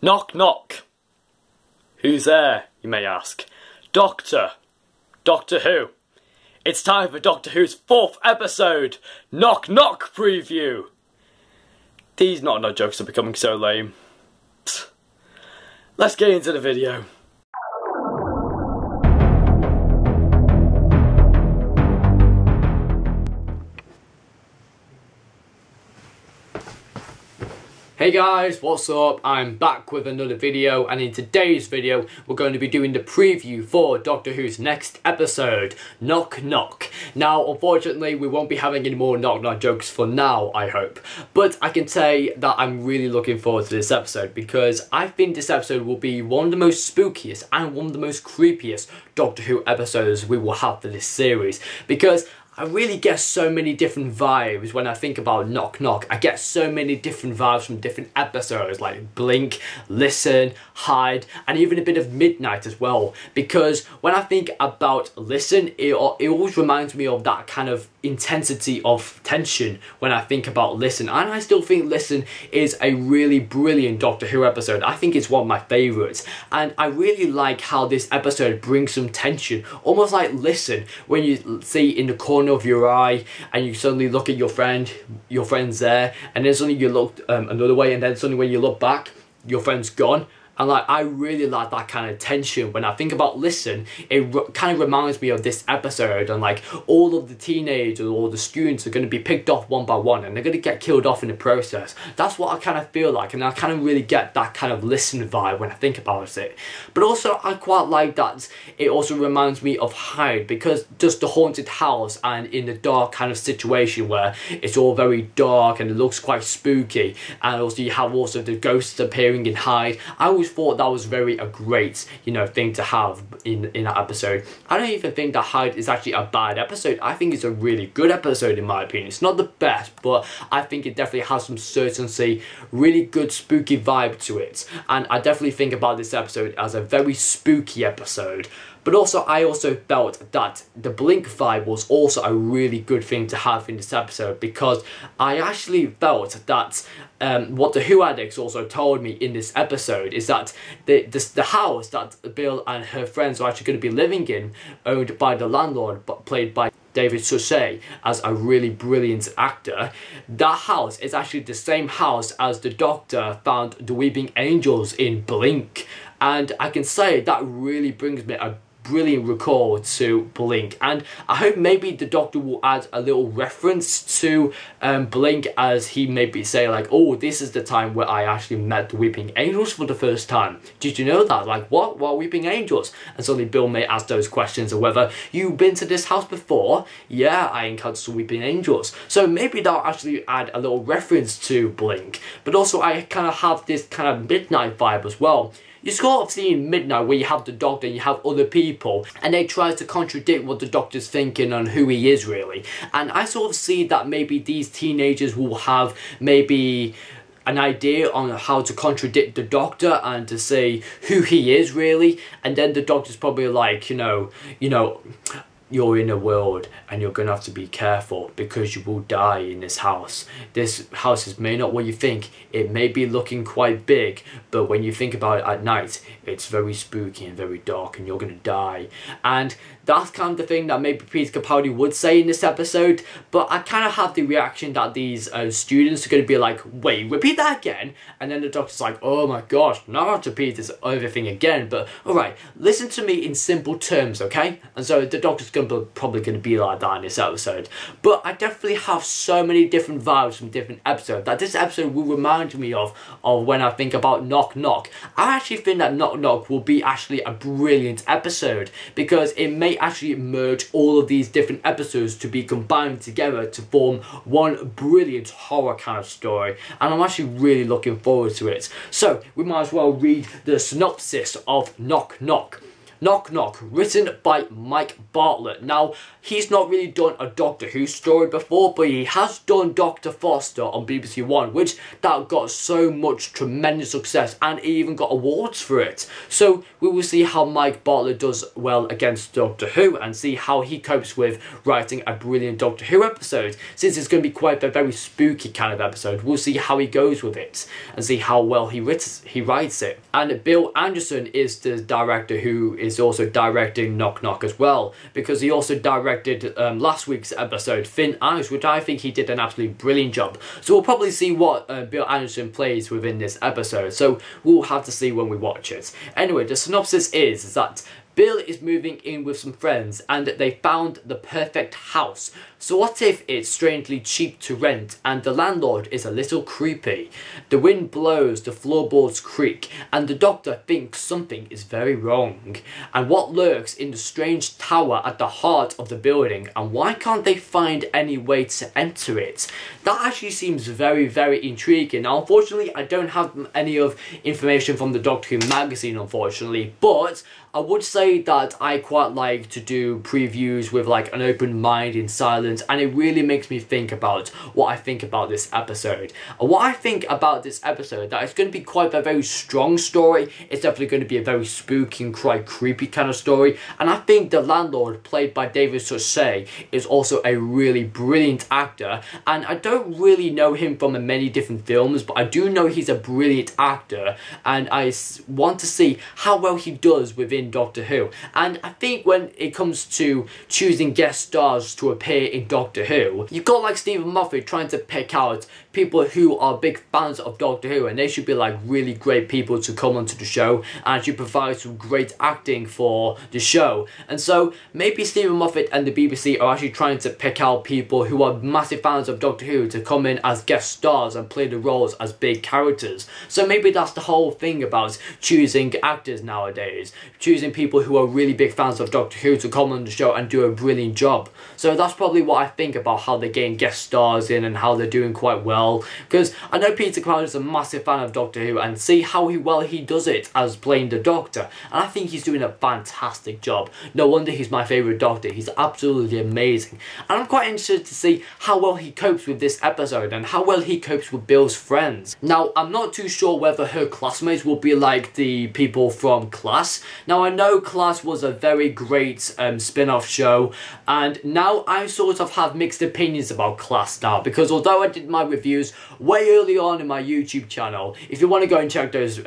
Knock, knock. Who's there, you may ask? Doctor. Doctor Who. It's time for Doctor Who's 4th episode, Knock Knock preview. These knock knock jokes are becoming so lame. Psst. Let's get into the video. Hey guys, what's up? I'm back with another video, and in today's video we're going to be doing the preview for Doctor Who's next episode, Knock Knock. Now unfortunately we won't be having any more knock knock jokes for now, I hope, but I can say that I'm really looking forward to this episode because I think this episode will be one of the most spookiest and one of the most creepiest Doctor Who episodes we will have for this series, because I really get so many different vibes when I think about Knock Knock. I get so many different vibes from different episodes like Blink, Listen, Hide, and even a bit of Midnight as well. Because when I think about Listen, it always reminds me of that kind of intensity of tension when I think about Listen. And I still think Listen is a really brilliant Doctor Who episode. I think it's one of my favourites. And I really like how this episode brings some tension, almost like Listen, when you see in the corner of your eye and you suddenly look at your friend's there, and then suddenly you look another way, and then suddenly when you look back, your friend's gone. And like, I really like that kind of tension. When I think about Listen, it kind of reminds me of this episode, and like all of the teenagers or the students are going to be picked off one by one and they're going to get killed off in the process. That's what I kind of feel like, and I kind of really get that kind of Listen vibe when I think about it. But also I quite like that it also reminds me of Hide, because just the haunted house and in the dark kind of situation where it's all very dark and it looks quite spooky, and also you have also the ghosts appearing in Hide. I always thought that was very a great, thing to have in that episode. I don't even think that Hide is actually a bad episode. I think it's a really good episode in my opinion. It's not the best, but I think it definitely has some certainty, really good spooky vibe to it. And I definitely think about this episode as a very spooky episode. But also, I also felt that the Blink vibe was also a really good thing to have in this episode, because I actually felt that what the Who addicts also told me in this episode is that the house that Bill and her friends are actually going to be living in, owned by the landlord, but played by David Suchet as a really brilliant actor, that house is actually the same house as the Doctor found the Weeping Angels in Blink. And I can say that really brings me a brilliant recall to Blink, and I hope maybe the Doctor will add a little reference to Blink, as he maybe say like, oh, this is the time where I actually met the Weeping Angels for the first time. Did you know that? Like, what Weeping Angels? And suddenly Bill may ask those questions, or whether you've been to this house before. Yeah, I encountered some Weeping Angels. So maybe they'll actually add a little reference to Blink. But also I kind of have this kind of Midnight vibe as well. You sort of see in Midnight where you have the Doctor and you have other people, and they try to contradict what the Doctor's thinking and who he is really. And I sort of see that maybe these teenagers will have maybe an idea on how to contradict the Doctor and to say who he is really. And then the Doctor's probably like, you're in a world and you're gonna have to be careful because you will die in this house. This house is may not what you think. It may be looking quite big, but when you think about it at night, it's very spooky and very dark, and you're gonna die. And that's kind of the thing that maybe Peter Capaldi would say in this episode, but I kind of have the reaction that these students are going to be like, wait, repeat that again? And then the Doctor's like, oh my gosh, not have to repeat this everything again, but alright, listen to me in simple terms, okay? And so the Doctor's probably going to be like that in this episode. But I definitely have so many different vibes from different episodes that this episode will remind me of when I think about Knock Knock. I actually think that Knock Knock will be actually a brilliant episode, because it may actually merge all of these different episodes to be combined together to form one brilliant horror kind of story, and I'm actually really looking forward to it. So we might as well read the synopsis of Knock Knock. Knock Knock, written by Mike Bartlett. Now, he's not really done a Doctor Who story before, but he has done Dr. Foster on BBC One, which that got so much tremendous success, and he even got awards for it. So we will see how Mike Bartlett does well against Doctor Who, and see how he copes with writing a brilliant Doctor Who episode. Since it's going to be quite a very spooky kind of episode, we'll see how he goes with it, and see how well he writes it. And Bill Anderson is the director who is also directing Knock Knock as well, because he also directed last week's episode, Thin Ice, which I think he did an absolutely brilliant job. So we'll probably see what Bill Anderson plays within this episode, so we'll have to see when we watch it. Anyway, the synopsis is that Bill is moving in with some friends and they found the perfect house. So what if it's strangely cheap to rent and the landlord is a little creepy? The wind blows, the floorboards creak, and the doctor thinks something is very wrong. And what lurks in the strange tower at the heart of the building, and why can't they find any way to enter it? That actually seems very, very intriguing. Now, unfortunately, I don't have any of information from the Doctor Who magazine, unfortunately, but I would say that I quite like to do previews with like an open mind in silence, and it really makes me think about what I think about this episode. And what I think about this episode, that it's going to be quite a very strong story. It's definitely going to be a very spooky and quite creepy kind of story, and I think the landlord, played by David Suchet, is also a really brilliant actor. And I don't really know him from many different films, but I do know he's a brilliant actor, and I want to see how well he does within Doctor Who. And I think when it comes to choosing guest stars to appear in Doctor Who, you've got like Stephen Moffat trying to pick out people who are big fans of Doctor Who, and they should be like really great people to come onto the show and should provide some great acting for the show. And so maybe Stephen Moffat and the BBC are actually trying to pick out people who are massive fans of Doctor Who to come in as guest stars and play the roles as big characters. So maybe that's the whole thing about choosing actors nowadays, choosing people who are really big fans of Doctor Who to come on the show and do a brilliant job. So that's probably what I think about how they're getting guest stars in and how they're doing quite well, because I know Peter Capaldi is a massive fan of Doctor Who, and see how well he does it as playing the Doctor, and I think he's doing a fantastic job. No wonder he's my favourite Doctor. He's absolutely amazing, and I'm quite interested to see how well he copes with this episode and how well he copes with Bill's friends. Now, I'm not too sure whether her classmates will be like the people from Class. Now, I know Class was a very great spin-off show, and now I sort of have mixed opinions about Class now, because although I did my reviews way early on in my YouTube channel, if you want to go and check those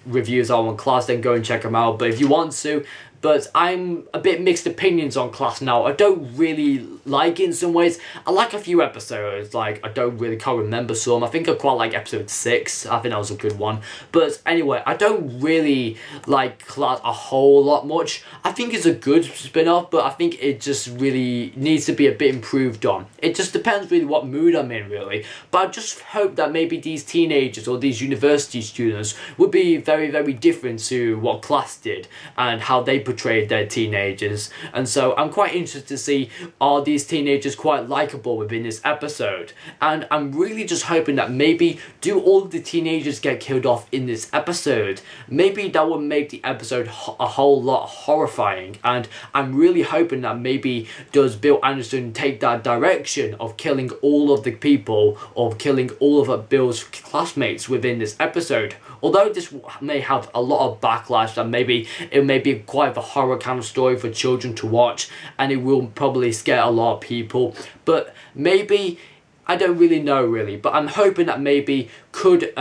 reviews on Class, then go and check them out. But if you want to, but I'm a bit mixed opinions on Class now. I don't really like it in some ways. I like a few episodes, like I can't remember some. I think I quite like episode 6. I think that was a good one. But anyway, I don't really like Class a whole lot much. I think it's a good spin-off, but I think it just really needs to be a bit improved on. It just depends really what mood I'm in, really. But I just hope that maybe these teenagers or these university students would be very, very different to what Class did and how they portrayed their teenagers. And so I'm quite interested to see, are these teenagers quite likable within this episode? And I'm really just hoping that maybe do all of the teenagers get killed off in this episode? Maybe that would make the episode a whole lot horrifying, and I'm really hoping that maybe does Bill Anderson take that direction of killing all of the people, or killing all of Bill's classmates within this episode. Although this may have a lot of backlash, and maybe it may be quite a horror kind of story for children to watch, and it will probably scare a lot of people, but maybe, I don't really know really, but I'm hoping that maybe could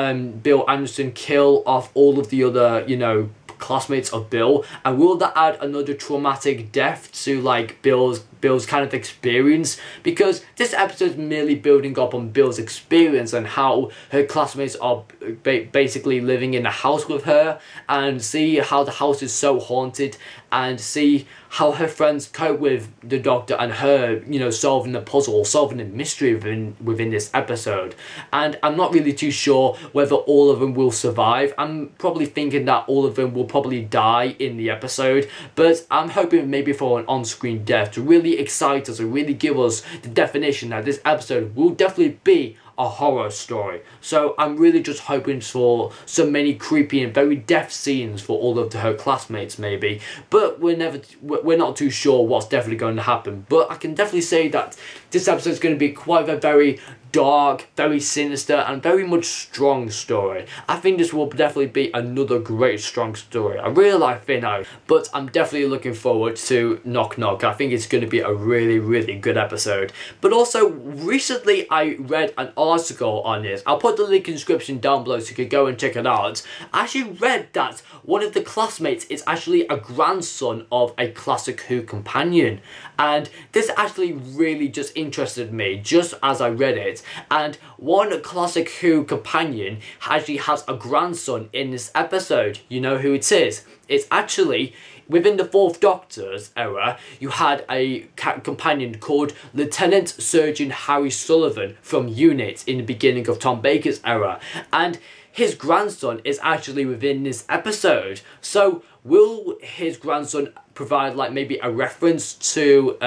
Bill Anderson kill off all of the other, you know, classmates of Bill, and will that add another traumatic death to like Bill's kind of experience? Because this episode is merely building up on Bill's experience and how her classmates are basically living in a house with her, and see how the house is so haunted, and see how her friends cope with the Doctor and her, you know, solving the puzzle, solving the mystery within this episode. And I'm not really too sure whether all of them will survive. I'm probably thinking that all of them will probably die in the episode, but I'm hoping maybe for an on-screen death to really excite us and really give us the definition that this episode will definitely be a horror story. So I'm really just hoping for so many creepy and very death scenes for all of her classmates maybe. But we're not too sure what's definitely going to happen. But I can definitely say that this episode is going to be quite a very dark, very sinister, and very much strong story. I think this will definitely be another great strong story. I really like Finn out, but I'm definitely looking forward to Knock Knock. I think it's going to be a really good episode. But also, recently I read an article on this. I'll put the link in the description down below so you can go and check it out. I actually read that one of the classmates is actually a grandson of a classic Who companion. And this actually really just interested me just as I read it. And one classic Who companion actually has a grandson in this episode. You know who it is? It's actually, within the 4th Doctor's era, you had a companion called Lieutenant Surgeon Harry Sullivan from Unit in the beginning of Tom Baker's era. And his grandson is actually within this episode. So will his grandson provide like maybe a reference to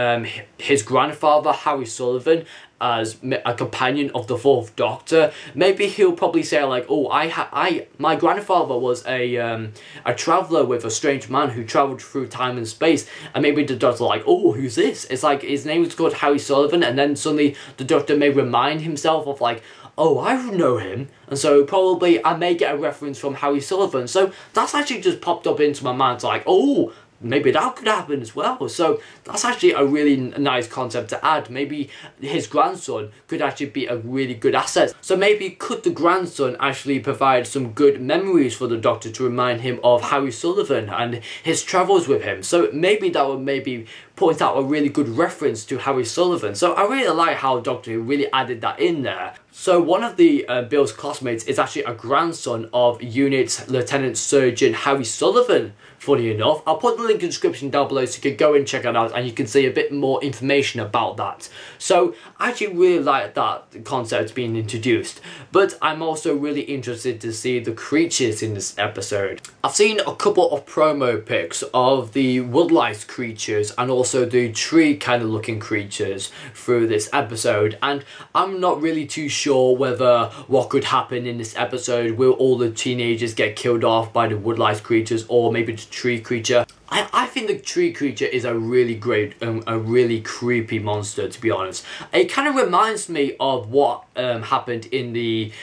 his grandfather Harry Sullivan as a companion of the 4th Doctor? Maybe he'll probably say like, oh, my grandfather was a traveller with a strange man who travelled through time and space. And maybe the Doctor like, oh, who's this? It's like his name is called Harry Sullivan, and then suddenly the Doctor may remind himself of like, oh, I know him. And so probably I may get a reference from Harry Sullivan. So that's actually just popped up into my mind. It's like, oh, maybe that could happen as well. So that's actually a really nice concept to add. Maybe his grandson could actually be a really good asset. So maybe could the grandson actually provide some good memories for the Doctor to remind him of Harry Sullivan and his travels with him. So maybe that would maybe point out a really good reference to Harry Sullivan. So I really like how Doctor Who really added that in there. So one of the Bill's classmates is actually a grandson of Unit Lieutenant Surgeon Harry Sullivan, funny enough. I'll put the link in the description down below so you can go and check it out and you can see a bit more information about that. So I actually really like that concept being introduced. But I'm also really interested to see the creatures in this episode. I've seen a couple of promo pics of the woodlice creatures and also the tree kind of looking creatures through this episode, and I'm not really too sure whether what could happen in this episode. Will all the teenagers get killed off by the woodlice creatures, or maybe the tree creature? I think the tree creature is a really great, a really creepy monster, to be honest. It kind of reminds me of what happened in the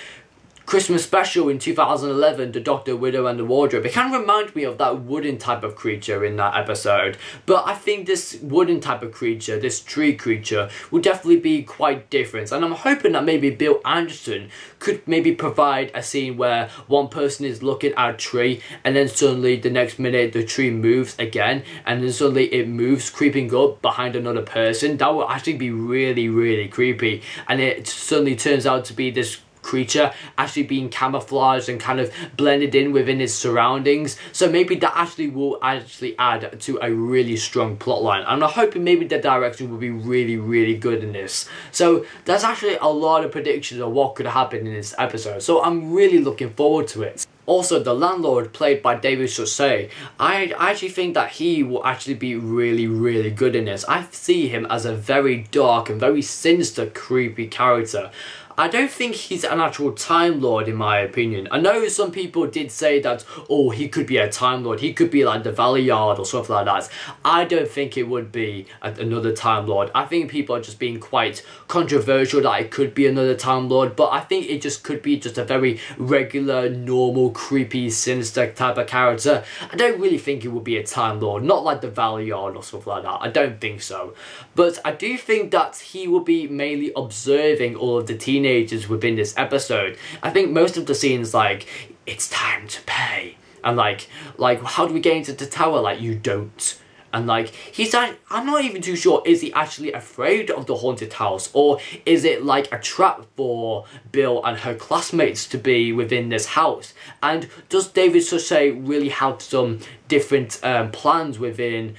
Christmas special in 2011, The Doctor, Widow and the Wardrobe. It kind of reminds me of that wooden type of creature in that episode. But I think this wooden type of creature, this tree creature, will definitely be quite different. And I'm hoping that maybe Bill Anderson could maybe provide a scene where one person is looking at a tree and then suddenly the next minute the tree moves again and then suddenly it moves creeping up behind another person. That would actually be really creepy. And it suddenly turns out to be this creature actually being camouflaged and kind of blended in within its surroundings. So maybe that actually will add to a really strong plot line. I'm hoping maybe the direction will be really good in this. So there's actually a lot of predictions of what could happen in this episode. So I'm really looking forward to it. Also, the Landlord, played by David Suchet, I actually think that he will actually be really good in this. I see him as a very dark and very sinister, creepy character. I don't think he's an actual Time Lord, in my opinion. I know some people did say that, oh, he could be a Time Lord. He could be like the Valeyard or something like that. I don't think it would be another Time Lord. I think people are just being quite controversial that it could be another Time Lord. But I think it just could be just a very regular, normal, creepy, sinister type of character. I don't really think it would be a Time Lord. Not like the Valeyard or something like that. I don't think so. But I do think that he will be mainly observing all of the teenagers within this episode. I think most of the scenes like, it's time to pay, and like how do we get into the tower? Like, you don't. And like, I'm not even too sure, is he actually afraid of the haunted house, or is it like a trap for Bill and her classmates to be within this house? And does David Suchet really have some different plans within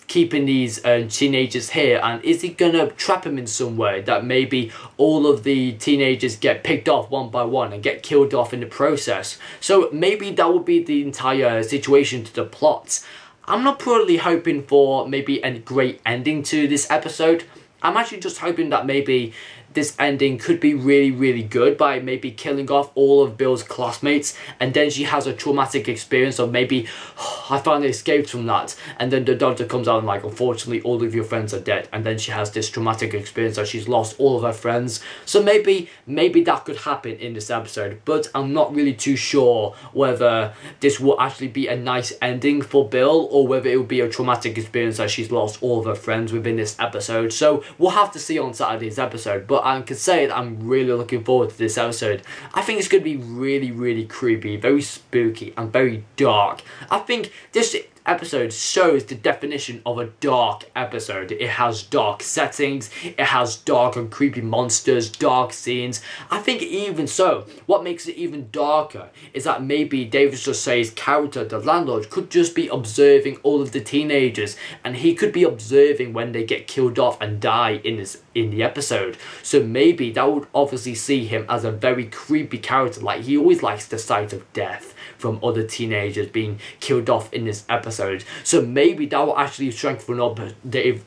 keeping these teenagers here, and is he gonna trap him in some way that maybe all of the teenagers get picked off one by one and get killed off in the process? So maybe that would be the entire situation to the plot. I'm not purely hoping for maybe a great ending to this episode. I'm actually just hoping that maybe this ending could be really good by maybe killing off all of Bill's classmates, and then she has a traumatic experience of maybe, oh, I finally escaped from that, and then the doctor comes out and like, unfortunately all of your friends are dead, and then she has this traumatic experience that she's lost all of her friends. So maybe that could happen in this episode, but I'm not really too sure whether this will actually be a nice ending for Bill, or whether it will be a traumatic experience that she's lost all of her friends within this episode. So we'll have to see on Saturday's episode, but I can say that I'm really looking forward to this episode. I think it's going to be really creepy, very spooky and very dark. I think this episode shows the definition of a dark episode. It has dark settings, it has dark and creepy monsters, dark scenes. I think even so, what makes it even darker is that maybe David Suchet's character, the landlord, could just be observing all of the teenagers, and he could be observing when they get killed off and die in the episode. So maybe that would obviously see him as a very creepy character. Like, he always likes the sight of death from other teenagers being killed off in this episode. So maybe that will actually strengthen up the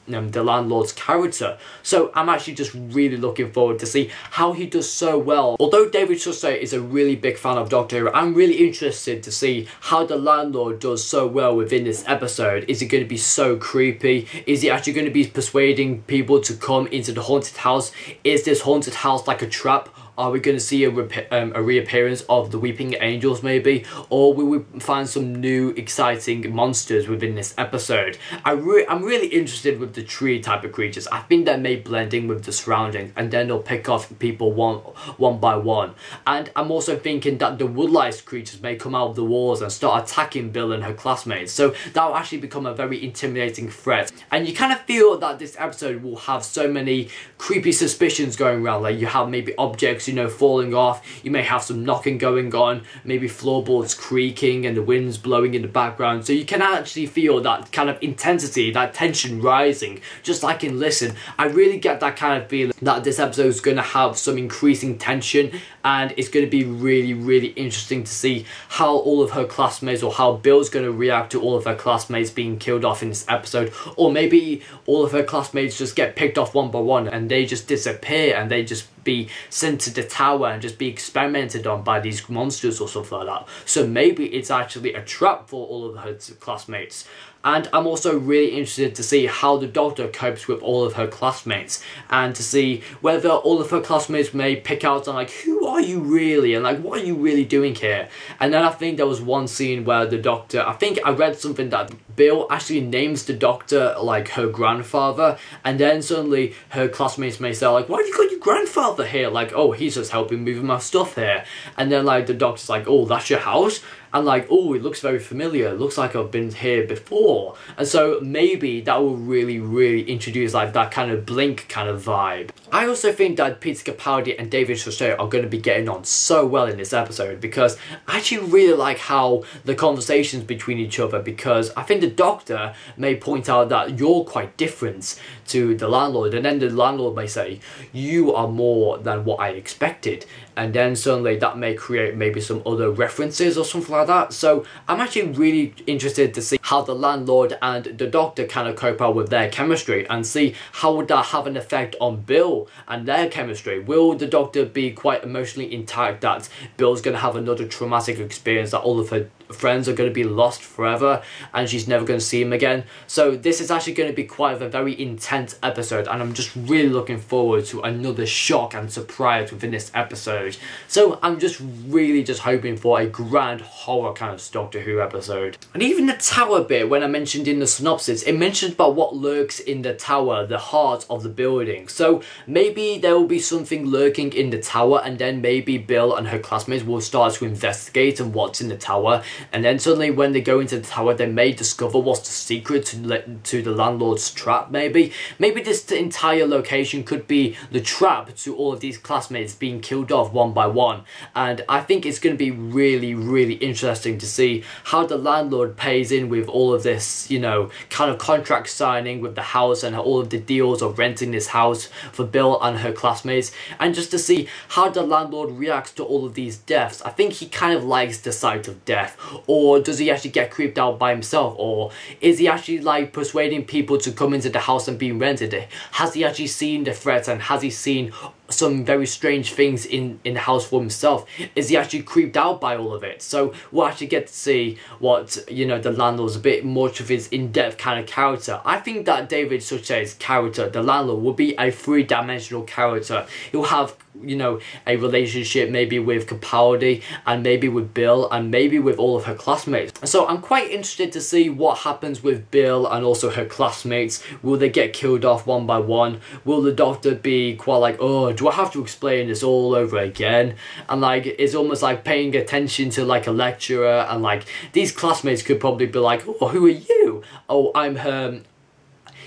landlord's character. So I'm actually just really looking forward to see how he does so well. Although David Suchet is a really big fan of Doctor Who, I'm really interested to see how the landlord does so well within this episode. Is it going to be so creepy? Is he actually going to be persuading people to come into the haunted house? Is this haunted house like a trap? Are we going to see a reappearance of the Weeping Angels maybe? Or will we find some new exciting monsters within this episode? I'm really interested with the tree type of creatures. I think they may blend in with the surroundings, and then they'll pick off people one by one. And I'm also thinking that the woodlice creatures may come out of the walls and start attacking Bill and her classmates. So that will actually become a very intimidating threat. And you kind of feel that this episode will have so many creepy suspicions going around. Like, you have maybe objects, you know, falling off, you may have some knocking going on, maybe floorboards creaking and the wind's blowing in the background. So you can actually feel that kind of intensity, that tension rising, just like in Listen. I really get that kind of feeling that this episode is going to have some increasing tension, and it's going to be really interesting to see how all of her classmates, or how Bill's going to react to all of her classmates being killed off in this episode. Or maybe all of her classmates just get picked off one by one and they just disappear, and they just be sent to the tower and just be experimented on by these monsters or something like that. So maybe it's actually a trap for all of her classmates. And I'm also really interested to see how the Doctor copes with all of her classmates, and to see whether all of her classmates may pick out on like, who are you really, and like, what are you really doing here? And then I think there was one scene where the Doctor, I think I read something that Bill actually names the Doctor like her grandfather, and then suddenly her classmates may say like, why have you got your grandfather here? Like, oh, he's just helping move my stuff here. And then like the Doctor's like, oh, that's your house? And like, oh, it looks very familiar, it looks like I've been here before. And so maybe that will really introduce like that kind of Blink kind of vibe. I also think that Peter Capaldi and David Suchet are going to be getting on so well in this episode, because I actually really like how the conversations between each other, because I think the Doctor may point out that you're quite different to the landlord, and then the landlord may say, you are more than what I expected. And then suddenly that may create maybe some other references or something like that. So I'm actually really interested to see how the landlord and the Doctor kind of cope out with their chemistry, and see how would that have an effect on Bill and their chemistry. Will the Doctor be quite emotionally intact that Bill's going to have another traumatic experience, that all of her friends are going to be lost forever and she's never going to see him again? So this is actually going to be quite a very intense episode, and I'm just really looking forward to another shock and surprise within this episode. So I'm just really hoping for a grand horror kind of Doctor Who episode. And even the tower bit, when I mentioned in the synopsis, it mentions about what lurks in the tower, the heart of the building. So maybe there will be something lurking in the tower, and then maybe Bill and her classmates will start to investigate and what's in the tower. And then suddenly when they go into the tower, they may discover what's the secret to the landlord's trap. Maybe this entire location could be the trap to all of these classmates being killed off one by one. And I think it's going to be really interesting to see how the landlord pays in with all of this, you know, kind of contract signing with the house, and all of the deals of renting this house for Bill and her classmates, and just to see how the landlord reacts to all of these deaths. I think he kind of likes the sight of death. Or does he actually get creeped out by himself? Or is he actually like persuading people to come into the house and being rented? Has he actually seen the threats, and has he seen some very strange things in the house for himself? Is he actually creeped out by all of it? So we'll actually get to see what, you know, the landlord's a bit much of his in-depth kind of character. I think that David Suchet's character, the landlord, will be a three-dimensional character. He'll have, you know, a relationship maybe with Capaldi, and maybe with Bill, and maybe with all of her classmates. So I'm quite interested to see what happens with Bill and also her classmates. Will they get killed off one by one? Will the doctor be quite like, oh, do I have to explain this all over again? And like, it's almost like paying attention to like a lecturer, and like these classmates could probably be like, oh, who are you? Oh, I'm her,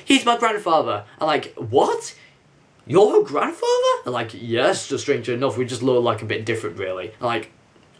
he's my grandfather. And like, what? You're her grandfather? And like, yes, just strangely enough, we just look like a bit different really. And like,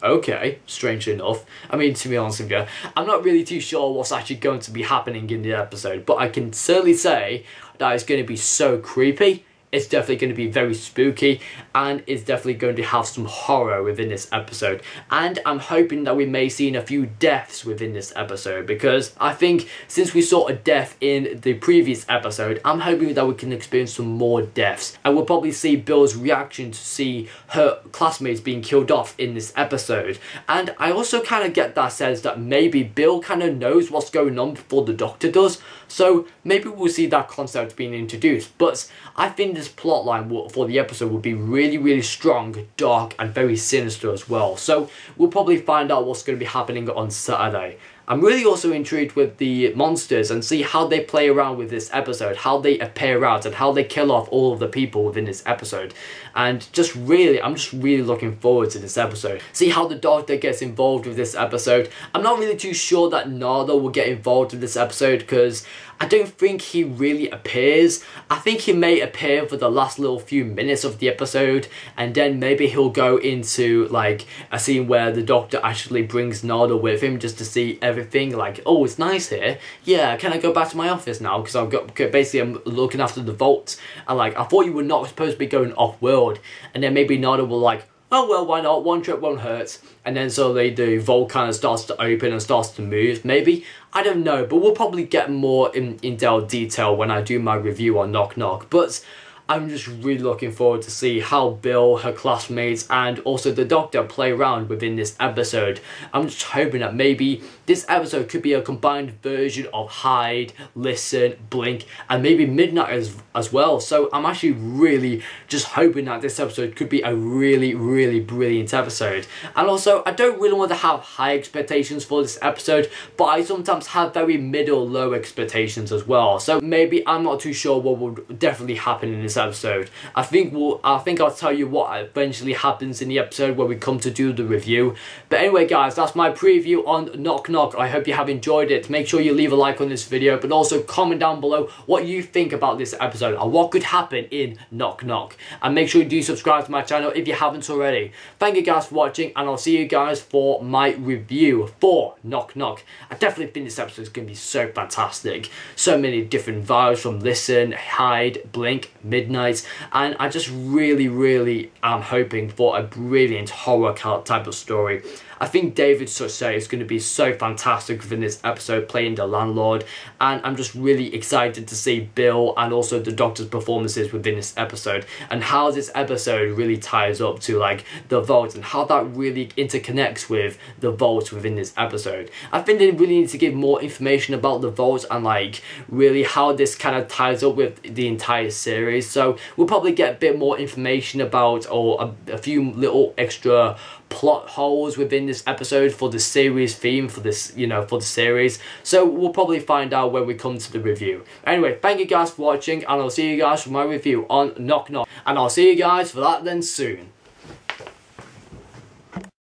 okay, strangely enough. I mean, to be honest with you, I'm not really too sure what's actually going to be happening in the episode, but I can certainly say that it's going to be so creepy. It's definitely going to be very spooky, and it's definitely going to have some horror within this episode. And I'm hoping that we may see a few deaths within this episode, because I think since we saw a death in the previous episode, I'm hoping that we can experience some more deaths. And we'll probably see Bill's reaction to see her classmates being killed off in this episode. And I also kind of get that sense that maybe Bill kind of knows what's going on before the doctor does. So maybe we'll see that concept being introduced. But I think this plotline for the episode will be really, really strong, dark, and very sinister as well. So we'll probably find out what's going to be happening on Saturday. I'm really also intrigued with the monsters and see how they play around with this episode, how they appear out, and how they kill off all of the people within this episode. And I'm just really looking forward to this episode. See how the doctor gets involved with this episode. I'm not really too sure that Nardo will get involved with this episode, because I don't think he really appears. I think he may appear for the last little few minutes of the episode, and then maybe he'll go into like a scene where the doctor actually brings Nardo with him just to see everything, like, oh, it's nice here. Yeah, can I go back to my office now? Because I've got, basically I'm looking after the vault, and like, I thought you were not supposed to be going off-world. And then maybe Nardo will like, oh well, why not, one trip won't hurt. And then suddenly the vault kind of starts to open and starts to move, maybe. I don't know, but we'll probably get more in detail when I do my review on Knock Knock. But I'm just really looking forward to see how Bill, her classmates, and also the doctor play around within this episode. I'm just hoping that maybe this episode could be a combined version of Hide, Listen, Blink, and maybe Midnight as well. So I'm actually really just hoping that this episode could be a really, really brilliant episode. And also, I don't really want to have high expectations for this episode, but I sometimes have very middle-low expectations as well. So maybe I'm not too sure what will definitely happen in this episode. I think I'll tell you what eventually happens in the episode when we come to do the review. But anyway guys, that's my preview on Knock Knock. I hope you have enjoyed it. Make sure you leave a like on this video, but also comment down below what you think about this episode and what could happen in Knock Knock. And make sure you do subscribe to my channel if you haven't already. Thank you guys for watching, and I'll see you guys for my review for Knock Knock. I definitely think this episode is going to be so fantastic. So many different vibes from Listen, Hide, Blink, Midnight, and I just really am hoping for a brilliant horror type of story. I think David Suchet is going to be so fantastic within this episode playing the landlord, and I'm just really excited to see Bill and also the doctor's performances within this episode, and how this episode really ties up to like the vault and how that really interconnects with the vault within this episode. I think they really need to give more information about the vault and like really how this kind of ties up with the entire series. So we'll probably get a bit more information about, or a few little extra plot holes within this episode for the series theme for this, for the series. So we'll probably find out when we come to the review. Anyway, thank you guys for watching, and I'll see you guys for my review on Knock Knock, and I'll see you guys for that then soon.